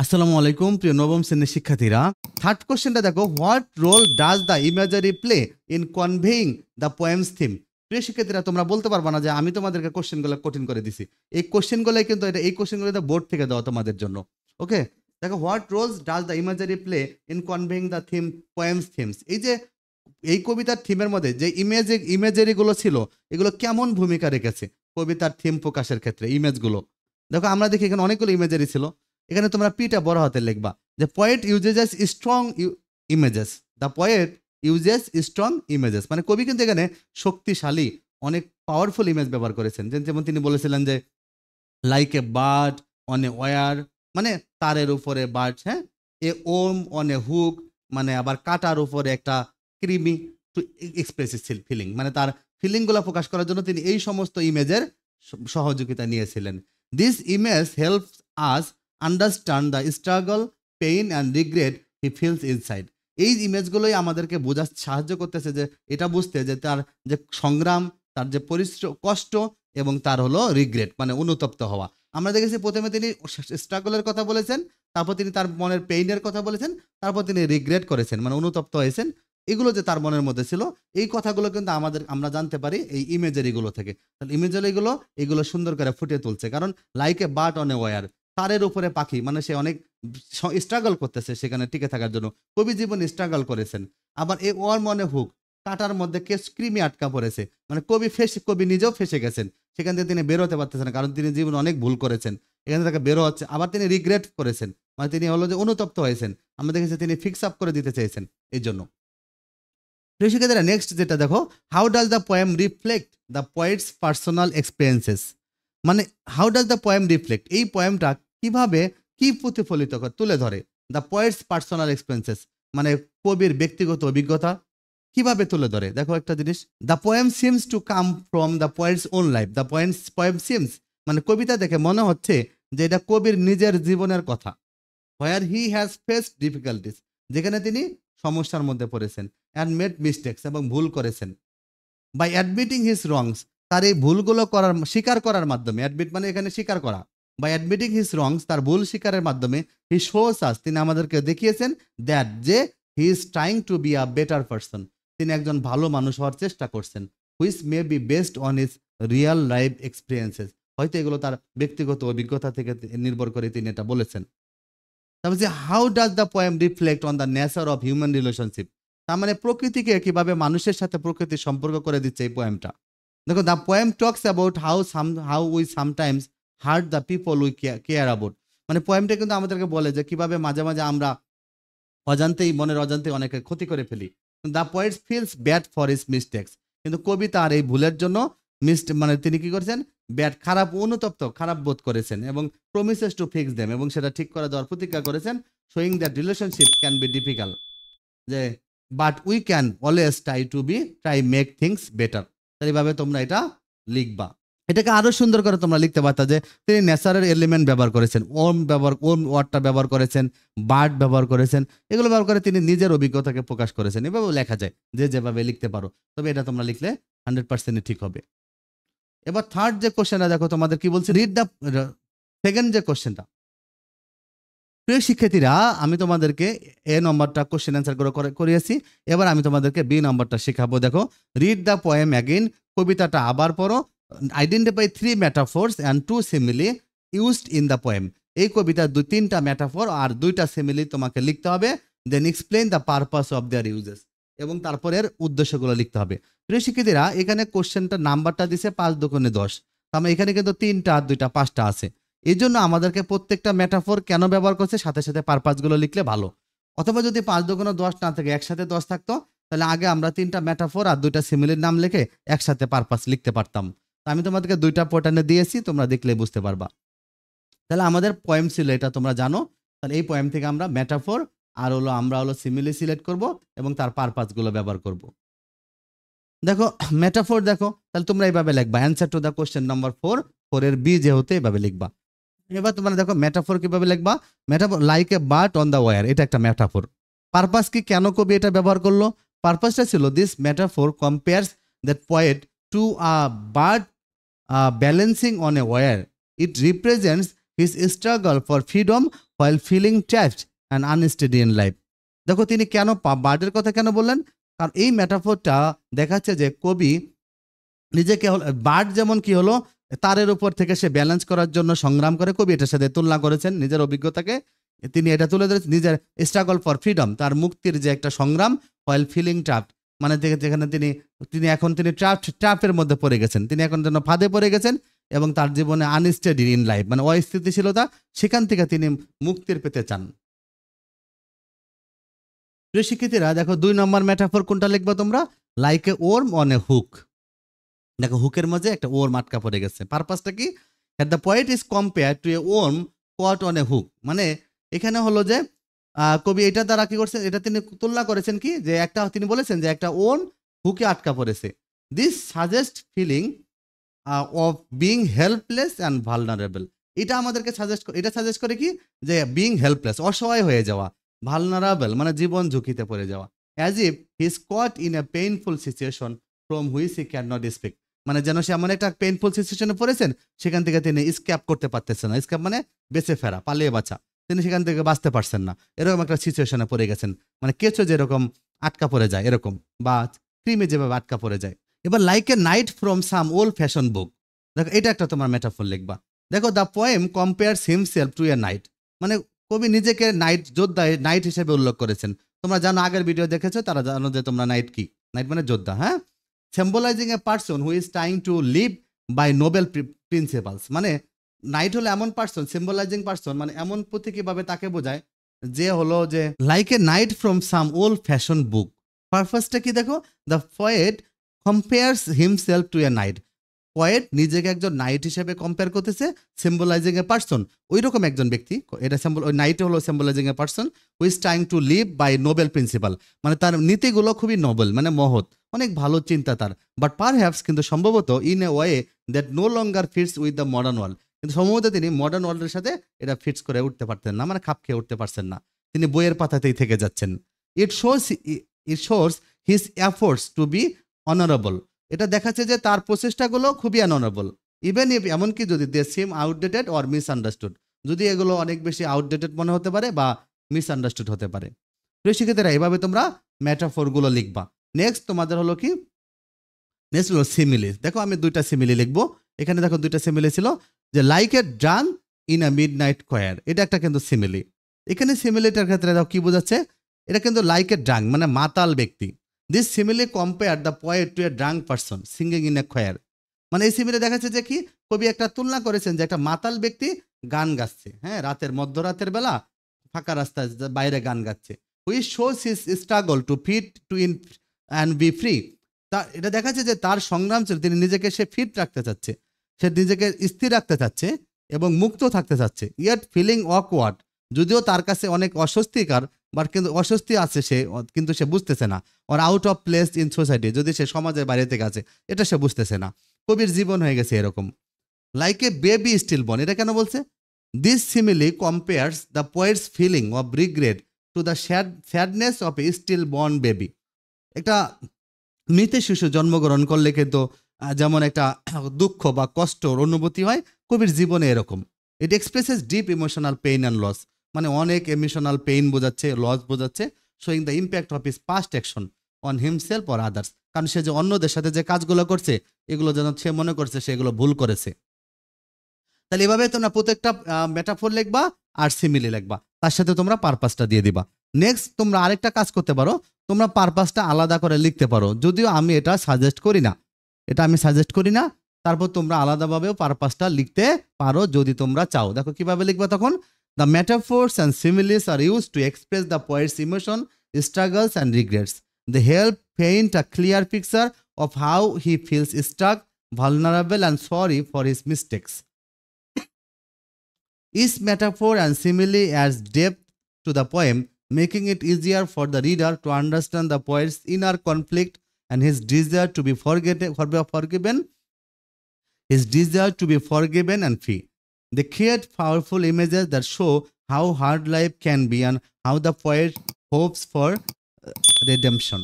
আসসালামু আলাইকুম প্রিয় নবম শ্রেণীর শিক্ষার্থীরা। থার্ড কোশ্চেনটা দেখো, what role does the imagery play in conveying the poem's theme. প্রিয় শিক্ষার্থীরা, তোমরা বলতে পারবা না যে আমি তোমাদেরকে কোশ্চেনগুলো কঠিন করে দিছি। এই কোশ্চেনগুলোই কিন্তু এই কোশ্চেনগুলো বোর্ড থেকে দেওয়া তোমাদের জন্য। ওকে, দেখো, what roles does the imagery play in conveying the theme poem's themes. এই যে এই কবিতার থিমের মধ্যে যে ইমেজারিগুলো ছিল, এগুলো কেমন ভূমিকা রেখেছে কবিতার থিম প্রকাশের ক্ষেত্রে। ইমেজগুলো দেখো, আমরা দেখি এখানে অনেকগুলো ইমেজারি ছিল। এখানে তোমরা পিটা বড় হাতে লিখবা যে poet uses strong images. The poet uses strong images মানে কবি কিন্তু এখানে শক্তিশালী অনেক পাওয়ারফুল ইমেজ ব্যবহার করেছেন। যেমন তিনি বলেছিলেন যে like a bird on a wire, মানে তারের উপরে বার্ড, হ্যাঁ, এ ওম অন এ হুক, মানে আবার কাটার উপরে একটা ক্রিমি, টু এক্সপ্রেস ফিলিং, মানে তার ফিলিংগুলো প্রকাশ করার জন্য তিনি এই সমস্ত ইমেজের সহযোগিতা নিয়েছিলেন। This image helps us understand the struggle, pain and regret he feels inside. এই ইমেজগুলোই আমাদেরকে বোঝার সাহায্য করতেছে, যে এটা বুঝতে যে তার যে সংগ্রাম, তার যে পরিশ্রম, কষ্ট এবং তার হলো রিগ্রেট মানে অনুতপ্ত হওয়া। আমরা দেখেছি প্রথমে তিনি স্ট্রাগলের কথা বলেছেন, তারপর তিনি তার মনের পেইনের কথা বলেছেন, তারপর তিনি রিগ্রেট করেছেন মানে অনুতপ্ত হয়েছেন। এগুলো যে তার মনের মধ্যে ছিল, এই কথাগুলো কিন্তু আমরা জানতে পারি এই ইমেজারিগুলো থেকে। তাহলে ইমেজারিগুলো এগুলো সুন্দর করে ফুটিয়ে তুলছে, কারণ like a bird on a wire, তারের উপরে পাখি, মানে সে অনেক স্ট্রাগল করতেছে সেখানে টিকে থাকার জন্য, কবি জীবন স্ট্রাগল করেছেন। আবার এ ওয়ার মনে হুক, কাটার মধ্যে ক্রিমি আটকা পড়েছে, মানে কবি নিজেও ফেসে গেছেন, সেখান থেকে তিনি বেরোতে পারতেছেন না, কারণ তিনি জীবনে অনেক ভুল করেছেন, এখান থেকে বেরো হচ্ছে। আবার তিনি রিগ্রেট করেছেন, মানে তিনি হলো যে অনুতপ্ত হয়েছেন, আমরা দেখেছি তিনি ফিক্স আপ করে দিতে চেয়েছেন এই জন্য। শিক্ষার্থীরা, নেক্সট যেটা দেখো, how does the poem reflect the poet's personal experiences. মানে how does the poem reflect, এই পোয়েমটা কিভাবে কি প্রতিফলিত করে তুলে ধরে দ্য পোয়েটস পার্সোনাল এক্সপিরিয়েন্সেস, মানে কবির ব্যক্তিগত অভিজ্ঞতা কিভাবে তুলে ধরে। দেখো একটা জিনিস, the poem seems to come from the poet's own life. The poem seems মানে কবিতা দেখে মনে হচ্ছে যে এটা কবির নিজের জীবনের কথা। হোয়ার হি হ্যাজ ফেসড ডিফিকাল্টিস, যেখানে তিনি সমস্যার মধ্যে পড়েছেন, অ্যান্ড মেড মিস্টেক্স এবং ভুল করেছেন। বাই অ্যাডমিটিং হিজ রংস, তার এই ভুলগুলো স্বীকার করার মাধ্যমে, অ্যাডমিট মানে এখানে স্বীকার করা, বাই অ্যাডমিটিং হিজ রংস, তার ভুল স্বীকারের মাধ্যমে, হি শোস আস, তিনি আমাদেরকে দেখিয়েছেন দ্যাট যে he is trying two be a better person, তিনি একজন ভালো মানুষ হওয়ার চেষ্টা করছেন। Which may be based on his real life experiences, হয়তো এগুলো তার ব্যক্তিগত অভিজ্ঞতা থেকে নির্ভর করে তিনি এটা বলেছেন। তারপর যে how does the poem reflect on the nature of human relationship, তার মানে প্রকৃতিকে কিভাবে মানুষের সাথে প্রকৃতির সম্পর্ক করে দিচ্ছে এই পোয়েমটা। দেখো, the poem talks about how we sometimes heart the people we care about, মানে পোয়েমটা কিন্তু আমাদেরকে বলে যে কিভাবে মাঝে মাঝে আমরা মনের অজান্তেই অনেকে ক্ষতি করে ফেলি। The poet feels bad for his mistakes, কিন্তু কবি তার এই ভুলের জন্য মানে তিনি কি করেছেন, খারাপ বোধ করেছেন, এবং প্রমিসেস টু ফিক্স দেম, এবং সেটা ঠিক করে দেওয়ার প্রতিজ্ঞা করেছেন। Showing that relationship can be difficult, যে but we can always try make things better. এইভাবে তোমরা এটা লিখবা। এটাকে আরো সুন্দর করে তোমরা লিখতে পারতা যে তিনি ন্যাচারাল এলিমেন্ট ব্যবহার করেছেন, ওম ওয়ার্ডটা ব্যবহার করেছেন, বার্ড ব্যবহার করেছেন, এগুলো ব্যবহার করে তিনি নিজের অভিজ্ঞতাকে প্রকাশ করেছেন। এভাবেও লেখা যায়, যে যেভাবে লিখতে পারো, তবে এটা তোমরা লিখলে 100% ঠিক হবে। এবার থার্ড যে কোশ্চেনটা দেখো, তোমাদের কি বলছে, রিড দ্য সেকেন্ড যে কোশ্চেনটা। প্রিয় শিক্ষার্থীরা, আমি তোমাদেরকে এ নম্বরটা কোশ্চেন অ্যান্সার করিয়েছি, এবার আমি তোমাদেরকে বি নম্বরটা শেখাবো। দেখো, রিড দ্য পোয়েম অ্যাগেইন, কবিতাটা আবার পড়ো। Identify 3 metaphors and 2 simile used in the poem. এই কবিতার 3টা মেটাফোর আর 2টা সিমিলি তোমাকে লিখতে হবে। Then explain the purpose of their uses, এবং তারপরের উদ্দেশ্যগুলো লিখতে হবে। প্রিয় শিক্ষার্থীরা, এখানে কোশ্চেনটা নাম্বারটা দিছে 5 দুগুণে 10, তার এখানে কিন্তু 3টা আর 2টা 5টা আছে। এই জন্য আমাদেরকে প্রত্যেকটা মেটাফোর কেন ব্যবহার করছে সাথে সাথে পারপাসগুলো লিখলে ভালো। অথবা যদি 5 দুগুণে 10 না থাকে, একসাথে 10 থাকতো, তাহলে আগে আমরা 3টা মেটাফোর আর 2টা সিমিলির নাম লিখে একসাথে পারপাস লিখতে পারতাম। আমি তোমাদেরকে 2টা প্যাটার্নে দিয়েছি, তোমরা দেখলে বুঝতে পারবা। তাহলে আমাদের পোয়েম ছিল এটা, তোমরা জানো। তাহলে এই পোয়েম থেকে আমরা মেটাফোর আর আমরা সিমিলি সিলেক্ট করব এবং তার পারপাসগুলো ব্যবহার করব। দেখো মেটাফোর, দেখো তাহলে তোমরা এইভাবে লিখবা, answer to the question number 4 এর বি যেহেতু এইভাবে লিখবা। এবার তোমরা দেখো মেটাফোর কিভাবে লিখবা। Metaphor like a bird on the wire, এটা একটা মেটাফোর। পারপাস কি, কেন কবি এটা ব্যবহার করলো? পারপাসটা ছিল this metaphor compares that poet to a bird balancing on a wire. It represents his struggle for freedom while feeling trapped and unsteady in life. দেখো তিনি কেন বার্ডের কথা কেন বললেন, কারণ এই মেটাফোরটা দেখাচ্ছে যে কবি নিজেকে বার্ড যেমন কি হলো তারের উপর থেকে সে ব্যালেন্স করার জন্য সংগ্রাম করে, কবি এটার সাথে তুলনা করেছেন নিজের অভিজ্ঞতাকে, তিনি এটা তুলে ধরেছেন নিজের স্ট্রাগল ফর ফ্রিডম, তার মুক্তির যে একটা সংগ্রাম, while feeling trapped মানে যেখানে তিনি ট্র্যাপের মধ্যে পড়ে গেছেন, তিনি এখন যেন ফাঁদে পড়ে গেছেন এবং তার জীবনে আনস্টেডি ইন লাইফ মানে অস্থিতিশীলতা, সেখান থেকে তিনি মুক্তির পেতে চান। প্রিয় শিক্ষার্থীরা দেখো 2 নম্বর মেটাফোর কোনটা লিখবা তোমরা, like a warm on a hook. দেখো হুকের মাঝে একটা ওর্ম আটকা পড়ে গেছে, পারপাসটা কি, the poet is compare to a worm caught on a hook, মানে এখানে হলো যে কবি এটা দ্বারা কি করছেন, এটা তিনি তুলনা করেছেন কি, যে একটা তিনি বলেছেন যে একটা ওর্ম হুকে আটকা পড়েছে। This suggest feeling of being helpless and vulnerable, এটা আমাদেরকে সাজেস্ট করে কি, যে বিং হেল্পলেস অসহায় হয়ে যাওয়া, ভালনারেবল মানে জীবন ঝুঁকিতে পড়ে যাওয়া, as if he is caught in a painful situation from which he can not speak, মানে যেন সে এমন একটা পেইনফুল সিচুয়েশনে পড়েছেন সেখান থেকে তিনি স্ক্যাপ করতে পারতেছেন না, স্ক্যাপ মানে বেঁচে ফেরা, পালিয়ে বাঁচা, তিনি সেখান থেকে বাঁচতে পারছেন না, এরকম একটা সিচুয়েশনে পড়ে গেছেন, মানে কেঁচো যেরকম আটকা পড়ে যায় এরকম, বা ক্রিমে যেভাবে আটকা পড়ে যায়। এবার like a knight from some old fashion book, দেখো এটা একটা তোমার মেটাফোর লিখবা। দেখো the poem compares himself to a knight, মানে কবি নিজেকে নাইট যোদ্ধা, নাইট হিসেবে উল্লেখ করেছেন। তোমরা জানো, আগের ভিডিও দেখেছো তারা জানো যে তোমরা নাইট কি, নাইট মানে যোদ্ধা, হ্যাঁ, symbolising a person who is trying to live by noble principles, মানে নাইট হলো এমন পারসন, সিম্বলাইজিং পারসন মানে এমন প্রতীকীভাবে তাকে বোঝায় যে হলো যে like a knight from some old fashion book. পারপাসটা কি দেখো, the poet compares himself to a knight, poet নিজেকে একজন নাইট হিসেবে কম্পেয়ার করতেছে, সিম্বলাইজিং এ পারসন ওই রকম একজন ব্যক্তি, এটা ওই নাইট হলো symbolising a person who is trying to live by noble principle, মানে তার নীতিগুলো খুবই নোবেল মানে মহৎ, অনেক ভালো চিন্তা তার, বাট পারহ্যাপস কিন্তু সম্ভবত in a way that no longer fits with the modern world, কিন্তু সম্ভবত তিনি মডার্ন ওয়ার্ল্ডের সাথে এটা ফিটস করে উঠতে পারতেন না, মানে খাপ খেয়ে উঠতে পারছেন না, তিনি বইয়ের পাতাতেই থেকে যাচ্ছেন। It shows his efforts to be honourable, এটা দেখাচ্ছে যে তার প্রচেষ্টাগুলো খুবই অনারেবল, ইভেন ইফ এমনকি যদি দে সিম আউটডেটেড অর মিসআন্ডারস্টুড, যদি এগুলো অনেক বেশি আউটডেটেড মনে হতে পারে বা মিসআন্ডারস্টুড হতে পারে। প্রিয় শিক্ষার্থীরা এভাবে তোমরা মেটাফোরগুলো লিখবা। নেক্সট তোমাদের হলো কি, নেক্সট হলো সিমিলি। দেখো আমি 2টা সিমিলি লিখবো, এখানে দেখো 2টা সিমিলি ছিল, যে like a drunk in a midnight choir, এটা একটা কিন্তু সিমিলি। এখানে সিমিলিটার ক্ষেত্রে দেখো কি বোঝাচ্ছে, এটা কিন্তু লাইক এ ড্রাঙ্ক মানে মাতাল ব্যক্তি। This simile compare the poet to a drunk person singing in a choir, মানে এই সিমিলি দেখাচ্ছে যে কি, কবি একটা তুলনা করেছেন যে একটা মাতাল ব্যক্তি গান গাচ্ছে, হ্যাঁ, মধ্যরাতের বেলা ফাঁকা রাস্তায় বাইরে গান গাচ্ছে, which shows his struggle to fit to in and be free, তা এটা দেখাচ্ছে যে তার সংগ্রাম ছিল, তিনি নিজেকে সে ফিট রাখতে চাচ্ছে, সে নিজেকে স্থির রাখতে চাচ্ছে এবং মুক্ত থাকতে চাচ্ছে, ইয়েট ফিলিং অকওয়ার্ড, যদিও তার কাছে অনেক অস্বস্তিকর, বাট কিন্তু অস্বস্তি আছে সে, কিন্তু সে বুঝতেছে না, or out of place in society, যদি সে সমাজের বাইরে থেকে আছে এটা সে বুঝতেছে না, কবির জীবন হয়ে গেছে এরকম। Like a baby still born, এটা কেন বলছে, this simile compares the poet's feeling of regret to the sadness of a still born baby, একটা মৃত শিশু জন্মগ্রহণ করলে কিন্তু যেমন একটা দুঃখ বা কষ্টর অনুভূতি হয়, কবির জীবনে এরকম। It expresses deep emotional pain and loss, মানে অনেক ইমোশনাল পেইন বোঝাচ্ছে, লস বোঝাচ্ছে, showing the impact of his past action on himself or others, কারণ সে যে অন্যদের সাথে যে কাজগুলো করছে এগুলো যেন সে মনে করছে সেগুলো ভুল করেছে। তাহলে এভাবে তোমরা প্রত্যেকটা মেটাফোর লিখবা আর সিমিলি লিখবা, তার সাথে তোমরা পারপাসটা দিয়ে দিবা। নেক্সট তোমরা আরেকটা কাজ করতে পারো, তোমরা পারপাসটা আলাদা করে লিখতে পারো, যদিও আমি এটা সাজেস্ট করি না, তারপর তোমরা আলাদাভাবেও পারপাসটা লিখতে পারো যদি তোমরা চাও। দেখো কিভাবে লিখবা তখন, the metaphors and similes are use to express the poet's emotion, struggles and regrets, they help paint a clear picture of how he feels stuck, vulnerable and sorry for his mistakes. Each metaphor and simile adds depth to the poem, making it easier for the reader to understand the poet's inner conflict and his desire to be forgiven and free. They create powerful images that show how hard life can be and how the poet hopes for redemption.